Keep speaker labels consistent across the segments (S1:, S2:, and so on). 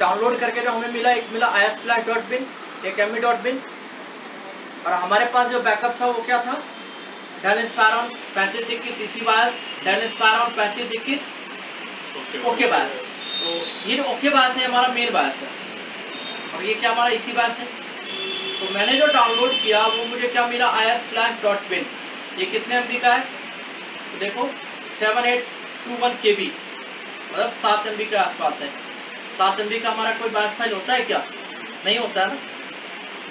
S1: Download करके जो हमें मिला, एक मिला isflash.bin, एक me.bin, और हमारे पास जो बैकअप था वो क्या था, डेल इंस्पायरॉन 3521 इसी बायस, डेल इंस्पायरॉन 3521 ओके बायस। तो ये जो ओके बायस है हमारा मेन बायस है, और ये क्या हमारा इसी बायस है। तो मैंने जो डाउनलोड किया वो मुझे क्या मिला, isflash.bin। ये कितने MB का है, तो देखो 7821 KB, मतलब 7 MB के आसपास है। 7 MB का हमारा कोई बायस फाइल होता है क्या, नहीं होता है ना।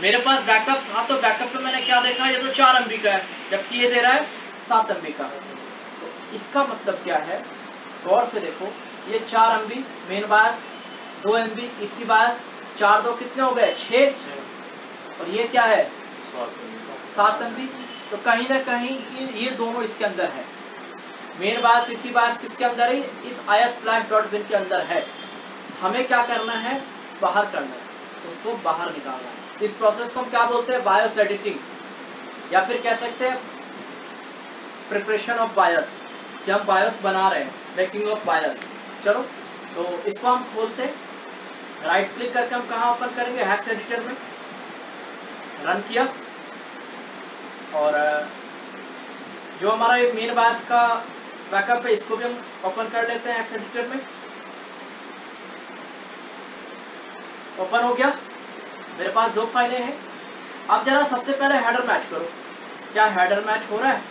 S1: मेरे पास बैकअप था तो बैकअप पे मैंने क्या देखा, ये तो 4 MB का है, जबकि ये दे रहा है 7 MB का। तो इसका मतलब क्या है, गौर से देखो, ये 4 MB मेन बायस, 2 MB इसी बायस, 4 2 कितने हो गए 6, और ये क्या है 7 MB। तो कहीं ना कहीं ये दोनों इसके अंदर है, मेन बायस इसी बायस किसके अंदर है, इस isflash.bin के अंदर है। हमें क्या करना है, बाहर करना है, उसको बाहर निकालना है। इस प्रोसेस को हम क्या बोलते हैं, बायस एडिटिंग, या फिर कह सकते हैं प्रिपरेशन ऑफ बायस, कि हम बायस बना रहे हैं, मेकिंग ऑफ बायस। चलो तो इसको हम खोलते हैं, राइट क्लिक करके हम कहाँ ओपन करेंगे, हेक्स एडिटर में रन किया, और जो हमारा ये मेन बायस का बैकअप है इसको भी हम ओपन कर लेते हैं हेक्स एडिटर में। ओपन हो गया, मेरे पास 2 फाइलें हैं। अब जरा सबसे पहले हेडर मैच करो, क्या हेडर मैच हो रहा है,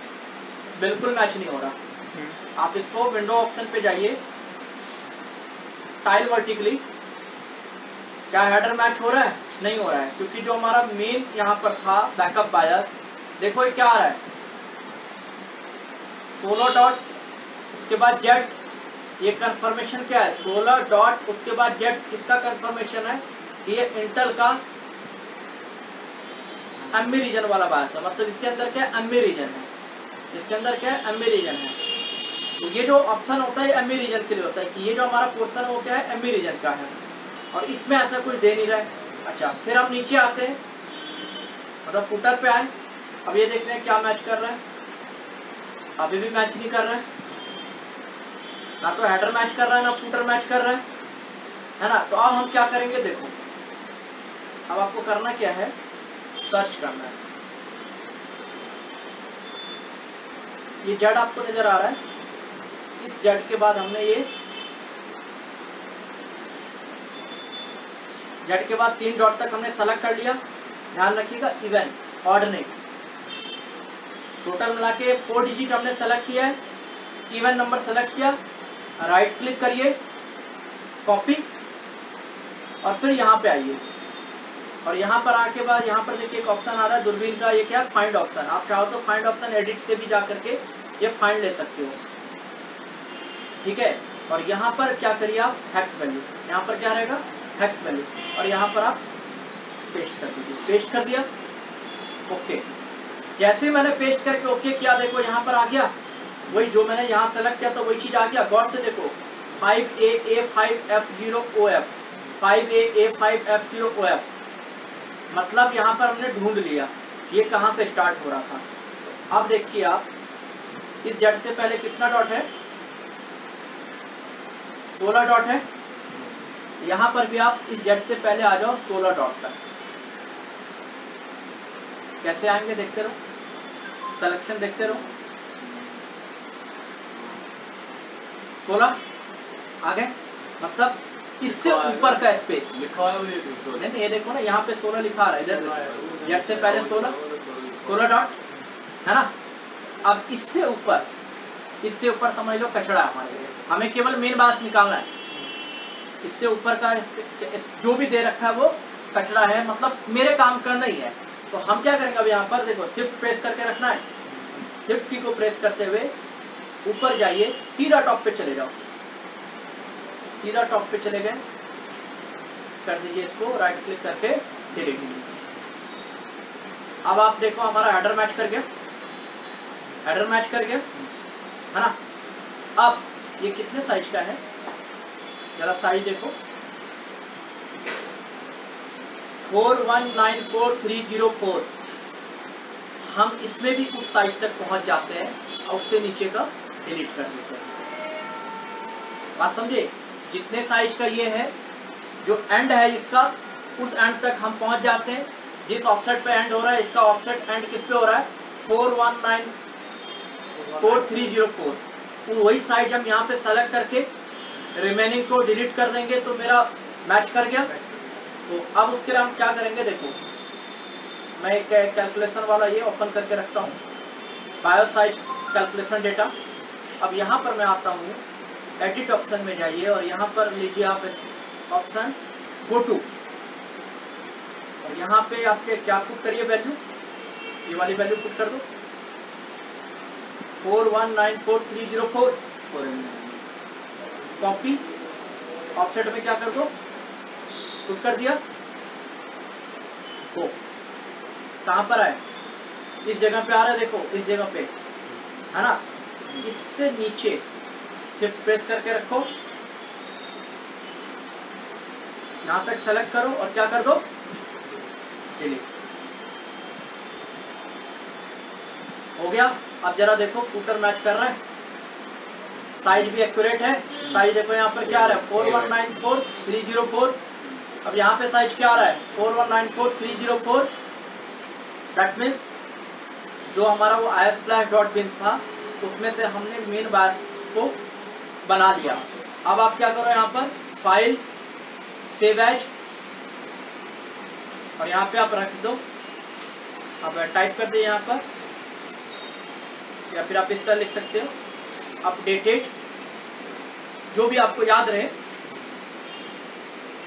S1: बिल्कुल मैच नहीं हो रहा। आप इसको विंडो ऑप्शन पे जाइए, टाइल वर्टिकली, क्या हेडर मैच हो रहा है, नहीं हो रहा है, क्योंकि जो हमारा मेन यहाँ पर था बैकअप बायस, देखो ये क्या आ रहा है 16 डॉट, उसके बाद जेड, ये कंफर्मेशन क्या है 16 डॉट, उसके बाद जेड, किसका कंफर्मेशन है कि ये इंटेल का एमबी रीजन वाला बायस है, मतलब इसके अंदर क्या है एमबी रीजन है, इसके अंदर क्या है एमबी रीजन है। तो ये जो ऑप्शन होता है एमबी रीजन के लिए होता है कि ये जो हमारा पोर्शन है वो क्या है एमबी रीजन का है, और इसमें ऐसा कुछ दे नहीं रहा है। अच्छा, फिर हम नीचे आते हैं, मतलब फुटर पे आए, अब ये देखते हैं क्या मैच कर रहा है, अभी भी मैच नहीं कर रहा है, ना तो हेडर मैच कर रहा है ना फुटर मैच कर रहा है ना। तो अब हम क्या करेंगे, देखो अब आपको करना क्या है, सर्च करना है। ये जेड आपको नजर आ रहा है, इस जेड के बाद हमने ये जेड के बाद 3 डॉट तक हमने सेलेक्ट कर लिया। ध्यान रखिएगा इवन, ऑड नहीं, टोटल मिला के 4 डिजिट हमने सेलेक्ट किया है, इवन नंबर सेलेक्ट किया, राइट क्लिक करिए, कॉपी, और फिर यहाँ पे आइए, और यहाँ पर आके बाद यहाँ पर देखिए एक ऑप्शन आ रहा है दूरबीन का, ये क्या है फाइंड ऑप्शन। आप चाहो तो फाइंड ऑप्शन एडिट से भी जा करके ये फाइंड ले सकते हो, ठीक है। और यहाँ पर क्या करिए आप, हेक्स वैल्यू, यहाँ पर क्या रहेगा हेक्स वैल्यू, और यहाँ पर आप पेस्ट कर दीजिए, पेस्ट कर दिया, ओके। जैसे मैंने पेस्ट करके ओके किया, देखो यहाँ पर आ गया वही जो मैंने यहाँ सेलेक्ट किया था, वही चीज आ गया। गौर से देखो 5AA5F0OF, 5AA5F0OF, मतलब यहाँ पर हमने ढूंढ लिया ये कहाँ से स्टार्ट हो रहा था। अब देखिए आप, इस जेड से पहले कितना डॉट है, 16 डॉट है। यहाँ पर भी आप इस जेड से पहले आ जाओ 16 डॉट तक, कैसे आएंगे देखते रहो, सिलेक्शन देखते रहो, 16 आ गए, मतलब इससे ऊपर का स्पेस
S2: लिखा है
S1: नहीं, ये देखो ना यहाँ पे 16 लिखा रहा है, इधर जेड से पहले 16 डॉट है ना। अब इससे ऊपर समझ लो कचड़ा है हमारे लिए, हमें केवल मेन बायस निकालना है, इससे ऊपर का जो भी दे रखा है वो कचड़ा है, मतलब मेरे काम का नहीं है। तो हम क्या करेंगे, अब यहाँ पर देखो शिफ्ट प्रेस करके रखना है, शिफ्ट की को प्रेस करते हुए ऊपर जाइए, सीधा टॉप पे चले जाओ, सीधा टॉप पे चले गए, कर दीजिए इसको राइट क्लिक करके डिलीट। अब आप देखो हमारा हेडर मैच कर गया, हेडर मैच कर गया है ना। अब ये कितने साइज का है, जरा साइज देखो, 4194304। हम इसमें भी उस साइज तक पहुंच जाते हैं और उससे नीचे का डिलीट कर देते हैं। बात समझे, जितने साइज का ये है जो एंड है इसका, उस एंड तक हम पहुंच जाते हैं। जिस ऑफसेट पे एंड हो रहा है, इसका ऑफसेट एंड किस पे हो रहा है, 4194,304। तो वही साइड हम यहाँ पे सेलेक्ट करके रिमेनिंग को डिलीट कर देंगे तो मेरा मैच कर गया। तो अब उसके लिए हम क्या करेंगे, देखो मैं एक कैलकुलेशन वाला ये ओपन करके रखता हूँ, बायोसाइज कैलकुलेशन डेटा। अब यहाँ पर मैं आता हूँ, एडिट ऑप्शन में जाइए और यहाँ पर लीजिए आप ऑप्शन गो टू, और यहाँ पे आपके क्या पुट करिए वैल्यू, ये वाली वैल्यू पुट कर दो 4194,304। कॉपी, ऑफसेट में क्या कर दो, पुट कर दिया। तो कहाँ पर आए, इस जगह पे आ रहा है, देखो इस जगह पे है ना। इससे नीचे शिफ्ट प्रेस करके रखो, यहाँ तक सेलेक्ट करो और क्या कर दो, डिलीट। हो गया। अब जरा देखो फुटर मैच कर रहा है, साइज भी एक्यूरेट है। साइज देखो यहाँ पर क्या आ रहा है, 4194,304। अब यहाँ पे साइज क्या आ रहा है, 4194,304। दैट मीन्स जो हमारा वो ISFlash.bin था, उसमें से हमने मेन बायस को बना लिया। अब आप क्या करो, यहाँ पर फाइल, सेव एज, और यहाँ पे आप रख दो। अब टाइप कर दे यहाँ पर, या फिर आप इस तरह लिख सकते हो, अपडेटेड, जो भी आपको याद रहे,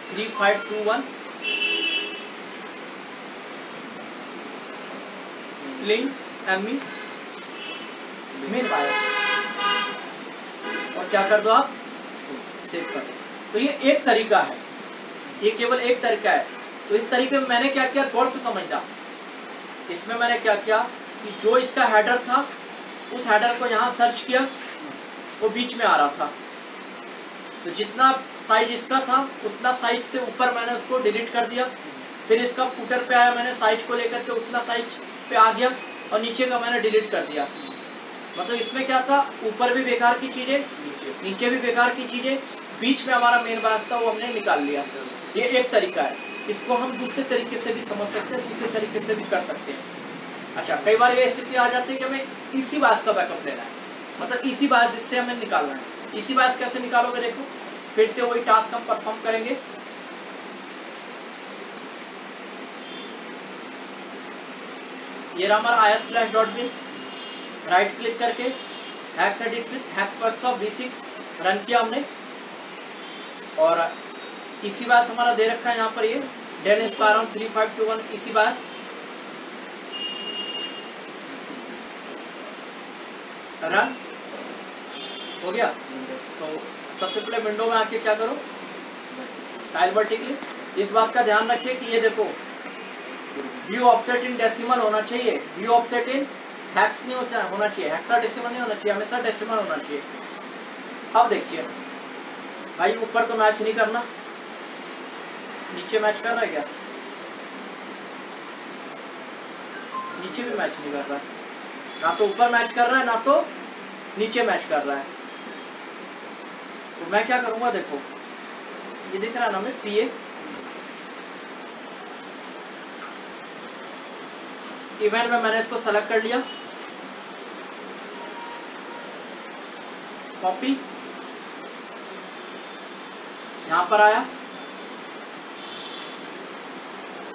S1: 3521 क्लीन एमई मेन बायस, और क्या कर दो आप, सेव कर दो। तो ये एक तरीका है, ये केवल एक तरीका है। तो इस तरीके में मैंने क्या किया, गौर से समझना। इसमें मैंने क्या किया कि जो इसका हेडर था, उस हेडर को यहाँ सर्च किया, वो बीच में आ रहा था। तो जितना साइज इसका था, उतना साइज से ऊपर मैंने उसको डिलीट कर दिया। फिर इसका फुटर पे आया, मैंने साइज को लेकर के उतना साइज पे आ गया, और नीचे का मैंने डिलीट कर दिया। मतलब इसमें क्या था, ऊपर भी बेकार की चीज़ें, नीचे भी बेकार की चीज़ें, बीच में हमारा मेन बायस था, वो हमने निकाल लिया। ये एक तरीका है। इसको हम दूसरे तरीके से भी समझ सकते हैं, दूसरे तरीके से भी कर सकते हैं। अच्छा, कई बार ये स्थिति आ जाती है कि हमें इसी बायस का बैकअप लेना है, मतलब इसी बायस इससे हमें निकालना है। इसी बायस कैसे निकालोगे, देखो फिर से वही टास्क हम परफॉर्म करेंगे। ये रहा हमारा ISFlash.bin, राइट क्लिक करके hacks edit with hacks workshop V6 run किया हमने, और इसी बायस हमारा दे रखा है यहाँ पर, ये Dell Inspiron 3521 इसी बायस। रन हो गया। तो सबसे पहले विंडो में आके क्या करो, टाइल वर्टिकली, इस बात का ध्यान रखिए कि ये देखो व्यू ऑफसेट इन डेसिमल होना चाहिए, व्यू ऑफसेट इन हैक्स नहीं होना चाहिए, हेक्साडेसिमल नहीं होना चाहिए, हमेशा डेसिमल होना चाहिए। अब देखिए भाई, ऊपर तो मैच नहीं करना, नीचे मैच कर रहा है क्या, नीचे भी मैच नहीं कर रहा है, ना तो ऊपर मैच कर रहा है ना तो नीचे मैच कर रहा है। तो मैं क्या करूंगा, देखो ये दिख रहा है ना हमें PA, इवेंट में मैंने इसको सेलेक्ट कर लिया, कॉपी, यहां पर आया,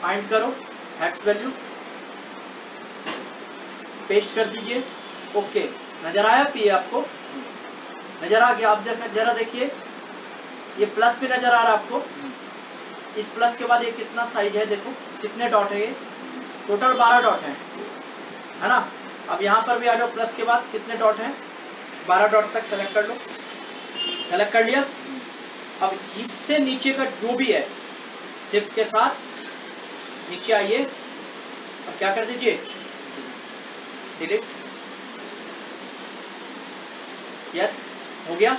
S1: फाइंड करो हैक्स वैल्यू, पेस्ट कर दीजिए, ओके। नजर आया PA, आपको नजर आ गया। आप जरा देखिए, ये प्लस भी नजर आ रहा है आपको, इस प्लस के बाद ये कितना साइज है, देखो कितने डॉट है, ये टोटल 12 डॉट है ना। अब यहाँ पर भी आ जाओ, प्लस के बाद कितने डॉट हैं, 12 डॉट तक सेलेक्ट कर लो, सेलेक्ट कर लिया। अब इससे नीचे का जो भी है, शिफ्ट के साथ नीचे आइए, अब क्या कर दीजिए, डिलीट। यस, हो गया,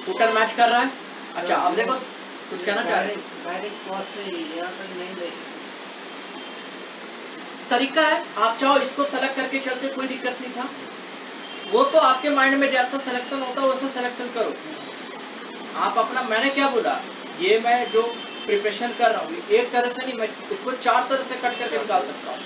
S1: फुटर मैच कर रहा है। अच्छा, अब देखो कुछ कहना चाह रहे हैं, तरीका है, आप चाहो इसको सेलेक्ट करके चलते, कोई दिक्कत नहीं था। वो तो आपके माइंड में जैसा सिलेक्शन होता है वैसा सिलेक्शन करो आप अपना। मैंने क्या बोला, ये मैं जो प्रिपरेशन कर रहा हूँ, एक तरह से नहीं, मैं इसको 4 तरह से कट करके निकाल सकता हूँ।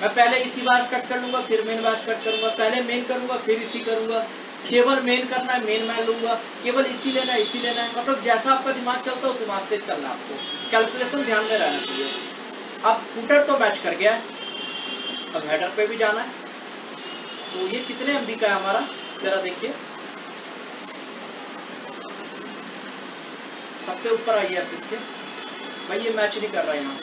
S1: मैं पहले इसी बास कट कर लूँगा, फिर मेन बास कट करूँगा, पहले मेन करूँगा फिर इसी करूँगा, केवल मेन करना है मेन मैं लूँगा, केवल इसी लेना है इसी लेना है, मतलब जैसा आपका दिमाग चलता है उस दिमाग से चलना है, आपको कैलकुलेशन ध्यान में रहना चाहिए। अब फुटर तो मैच कर गया है, अब हेडर पे भी जाना है। तो ये कितने एमबी का है हमारा, जरा देखिए, सबसे ऊपर आइए आप इसके, भाई ये मैच नहीं कर रहा यहाँ।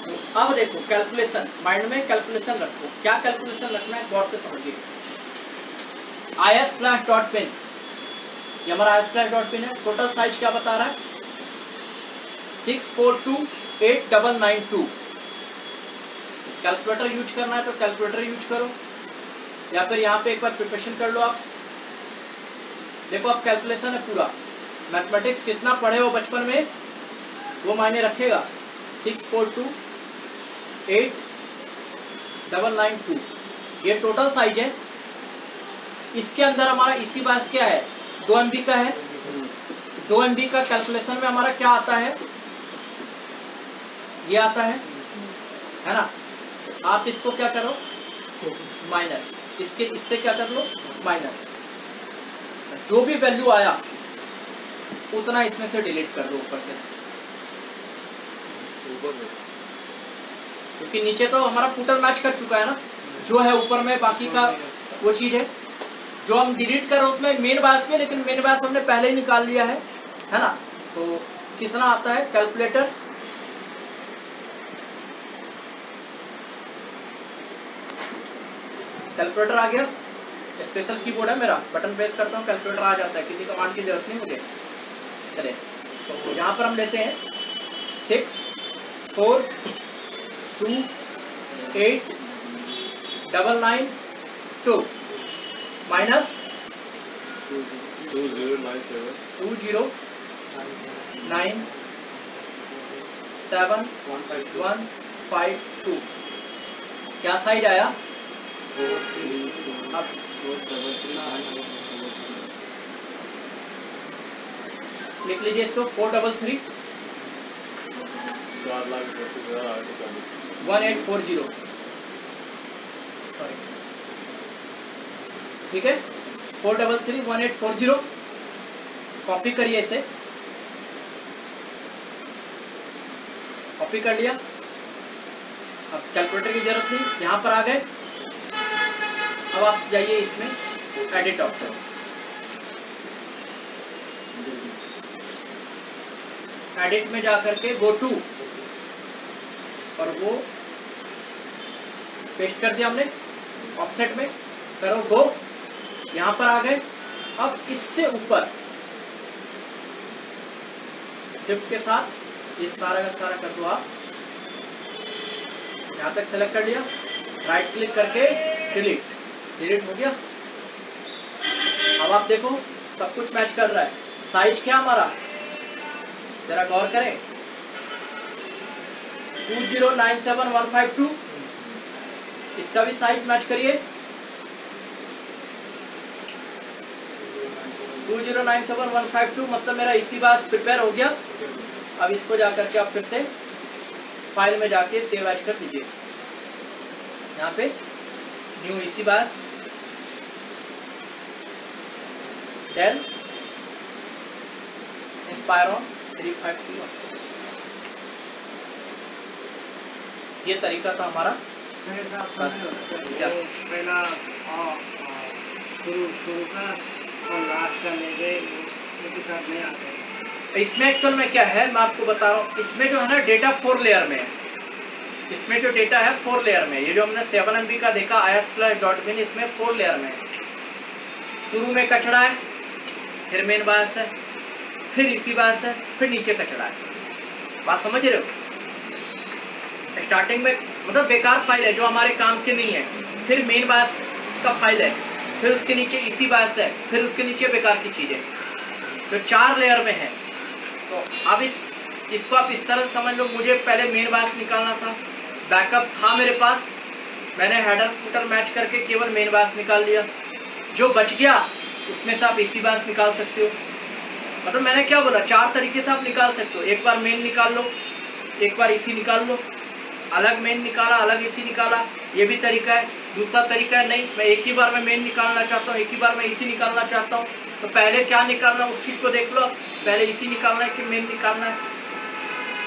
S1: तो अब देखो कैलकुलेशन, माइंड में कैलकुलेशन रखो, क्या कैलकुलेशन रखना है गौर से समझिए। IS फ्लैश डॉट पिन, ये हमारा IS फ्लैश डॉट पिन है। टोटल साइज क्या बता रहा है, 642892। कैलकुलेटर यूज करना है तो कैलकुलेटर यूज करो, या फिर यहाँ पे एक बार प्रिपरेशन कर लो आप। देखो अब कैलकुलेशन है पूरा, मैथमेटिक्स कितना पढ़े हो बचपन में वो मायने रखेगा। 642892 ये टोटल साइज है। इसके अंदर हमारा इसी बास क्या है, 2 MB का है। 2 MB का कैलकुलेशन में हमारा क्या आता है, ये आता है ना। आप इसको क्या करो माइनस, इसके इससे क्या कर लो माइनस, जो भी वैल्यू आया उतना इसमें से डिलीट कर दो ऊपर से, क्योंकि नीचे तो हमारा फुटर मैच कर चुका है ना, जो है ऊपर में बाकी का वो चीज है जो हम डिलीट कर रहे हैं उसमें मेन बास में, लेकिन मेन बास हमने पहले ही निकाल लिया है ना। तो कितना आता है कैलकुलेटर, कैलकुलेटर आ गया, स्पेशल कीबोर्ड है मेरा, बटन प्रेस करता हूँ कैलकुलेटर आ जाता है, किसी कमांड की जरूरत नहीं मुझे। चले तो यहाँ पर हम लेते हैं 642892 माइनस 2097152। क्या साइज आया, अब लिख लीजिए इसको 433 1840, सॉरी ठीक है 433 1840। कॉपी करिए इसे, कॉपी कर लिया। अब कैलकुलेटर की जरूरत नहीं, यहाँ पर आ गए। अब आप जाइए इसमें एडिट ऑप्शन, एडिट में जा करके गो टू, और वो पेस्ट कर दिया हमने, ऑफसेट में करो गो, यहाँ पर आ गए। अब इससे ऊपर शिफ्ट के साथ ये सारा का सारा कर दो आप, यहाँ तक सेलेक्ट कर लिया, राइट क्लिक करके डिलीट, डिलीट हो गया। अब आप देखो सब कुछ मैच कर रहा है। साइज क्या हमारा, जरा गौर करें, 2097152, इसका भी साइज मैच करिए 2097152, मतलब मेरा इसी बार प्रिपेयर हो गया। अब इसको जाकर के आप फिर से फाइल में जाके सेव एज कर दीजिए, यहाँ पे न्यू इसी बार डेल इंस्पायरॉन 352। ये तरीका था हमारा।
S2: पहला शुरू का और लास्ट का ले गए एक साथ नहीं आते।
S1: इसमें एक्चुअल में क्या है मैं आपको बता रहा हूँ, इसमें जो है ना डेटा 4 लेयर में है, इसमें जो डेटा है 4 लेयर में। ये जो हमने 7 MB का देखा ISFlash.bin, इसमें 4 लेयर में है। शुरू में कचड़ा है, फिर मेन बास है, फिर इसी बास है, फिर नीचे कचड़ा है। बात समझ रहे हो, स्टार्टिंग में मतलब बेकार फाइल है जो हमारे काम की नहीं है, फिर मेन बास का फाइल है, फिर उसके नीचे इसी बास है, फिर उसके नीचे बेकार की चीज़ें, तो 4 लेयर में है। तो अब इसको आप इस तरह समझ लो, मुझे पहले मेन बास निकालना था, बैकअप था मेरे पास, मैंने हेडर फुटर मैच करके केवल मेन बास निकाल लिया, जो बच गया उसमें से आप इसी बास निकाल सकते हो। मतलब मैंने क्या बोला, 4 तरीके से आप निकाल सकते हो। एक बार मेन निकाल लो, एक बार इसी निकाल लो, अलग मेन निकाला, अलग इसी निकाला, ये भी तरीका है। दूसरा तरीका है नहीं, मैं एक ही बार में मेन निकालना चाहता हूँ, एक ही बार में इसी निकालना चाहता हूँ, तो पहले क्या निकालना उस चीज़ को देख लो, पहले इसी निकालना है कि मेन निकालना है।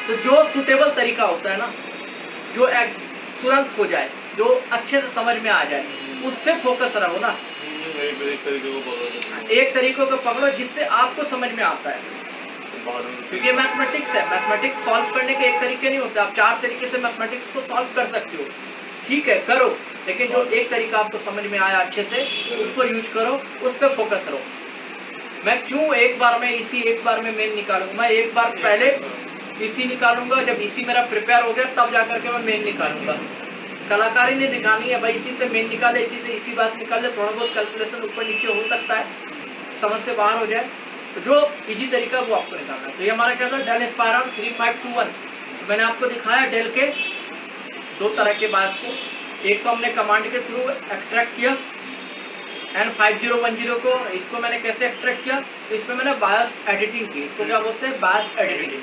S1: तो जो सूटेबल तरीका होता है ना, जो तुरंत हो जाए, जो अच्छे से समझ में आ जाए, उस पर फोकस रहो ना। एक तरीकों को पकड़ो जिससे आपको समझ में आता है, क्योंकि मैथमेटिक्स है। मैथमेटिक्स सॉल्व करने के एक तरीके नहीं होते, आप 4 तरीके से मैथमेटिक्स को सॉल्व कर सकते हो, ठीक है करो, लेकिन जो एक तरीका आपको समझ में आया अच्छे से, उसको यूज करो, उस पर फोकस करो। मैं क्यों एक बार में इसी, एक बार में मेन निकालूंगा, मैं एक बार पहले इसी निकालूंगा, जब इसी मेरा प्रिपेयर हो गया तब जाकर के मैं मेन निकालूंगा। कलाकारी ने दिखानी है भाई, इसी से मेन निकाले, इसी से इसी बात निकाले, थोड़ा बहुत कैलकुलेशन ऊपर नीचे हो सकता है, समझ से बाहर हो जाए, तो जो इजी तरीका वो आपको निकालना है। तो ये हमारा क्या था, डेल इंस्पायरॉन 3521। मैंने आपको दिखाया डेल के 2 तरह के बायस को, एक तो हमने कमांड के थ्रू एक्सट्रैक्ट किया N5010 को, इसको मैंने कैसे एक्सट्रैक्ट किया, तो इसमें मैंने बायस एडिटिंग की, इसको क्या बोलते हैं, बायस एडिटिंग।